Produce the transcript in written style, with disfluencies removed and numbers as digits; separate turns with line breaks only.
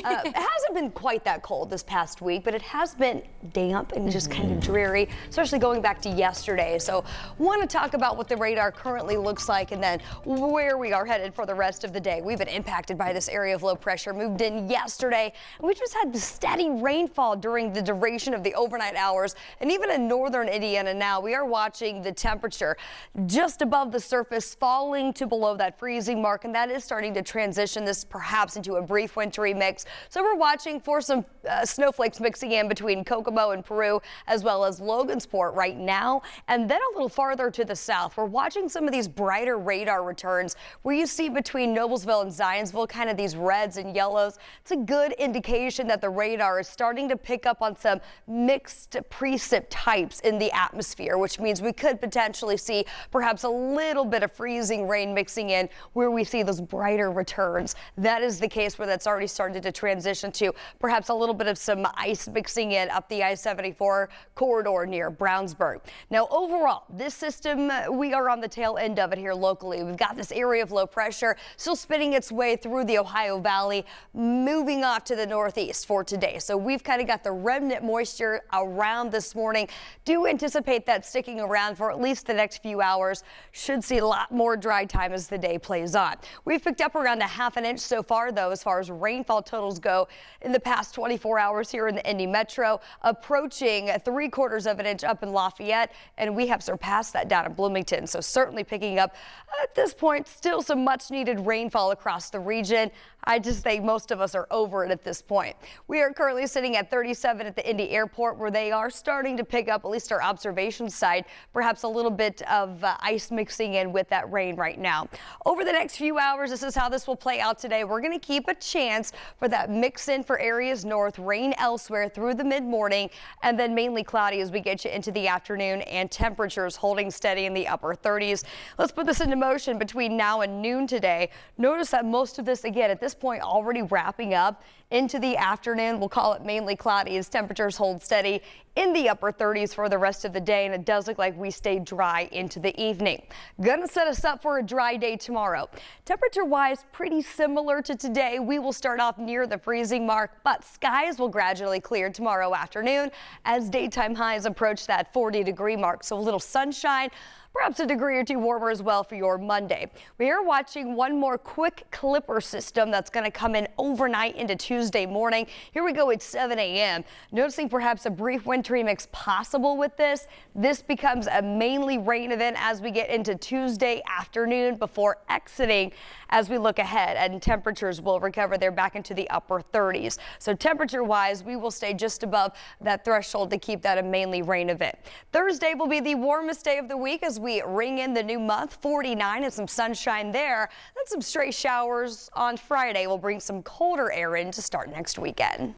It hasn't been quite that cold this past week, but it has been damp and just kind of dreary, especially going back to yesterday. So want to talk about what the radar currently looks like and then where we are headed for the rest of the day. We've been impacted by this area of low pressure, moved in yesterday, and we just had steady rainfall during the duration of the overnight hours. And even in northern Indiana now, we are watching the temperature just above the surface falling to below that freezing mark, and that is starting to transition this perhaps into a brief wintry mix. So we're watching for some snowflakes mixing in between Kokomo and Peru, as well as Logansport right now. And then a little farther to the south, we're watching some of these brighter radar returns where you see between Noblesville and Zionsville kind of these reds and yellows. It's a good indication that the radar is starting to pick up on some mixed precip types in the atmosphere, which means we could potentially see perhaps a little bit of freezing rain mixing in where we see those brighter returns. That is the case where that's already started to transition to perhaps a little bit of some ice mixing in up the I-74 corridor near Brownsburg. Now overall, this system, we are on the tail end of it here locally. We've got this area of low pressure still spinning its way through the Ohio Valley, moving off to the northeast for today. So we've kind of got the remnant moisture around this morning. Do anticipate that sticking around for at least the next few hours. Should see a lot more dry time as the day plays on. We've picked up around a ½ inch so far, though, as far as rainfall totals go in the past 24 hours here in the Indy Metro, approaching 3/4 of an inch up in Lafayette, and we have surpassed that down in Bloomington. So certainly picking up at this point, still some much needed rainfall across the region. I just think most of us are over it at this point. We are currently sitting at 37 at the Indy Airport, where they are starting to pick up, at least our observation side, perhaps a little bit of ice mixing in with that rain right now. Over the next few hours, this is how this will play out today. We're going to keep a chance for that mix in for areas north, rain elsewhere through the mid-morning, and then mainly cloudy as we get you into the afternoon, and temperatures holding steady in the upper 30s. Let's put this into motion between now and noon today. Notice that most of this, again, at this point already wrapping up into the afternoon. We'll call it mainly cloudy as temperatures hold steady in the upper 30s for the rest of the day, and it does look like we stay dry into the evening. Gonna set us up for a dry day tomorrow. Temperature wise, pretty similar to today. We will start off near the freezing mark, but skies will gradually clear tomorrow afternoon as daytime highs approach that 40-degree mark. So a little sunshine, perhaps a degree or two warmer as well for your Monday. We are watching one more quick clipper system that's going to come in overnight into Tuesday morning. Here we go at 7 a.m. Noticing perhaps a brief wintry mix possible with this. This becomes a mainly rain event as we get into Tuesday afternoon before exiting as we look ahead, and temperatures will recover. They're back into the upper 30s. So temperature wise, we will stay just above that threshold to keep that a mainly rain event. Thursday will be the warmest day of the week as we ring in the new month, 49 and some sunshine there. Then some stray showers on Friday will bring some colder air in to start next weekend.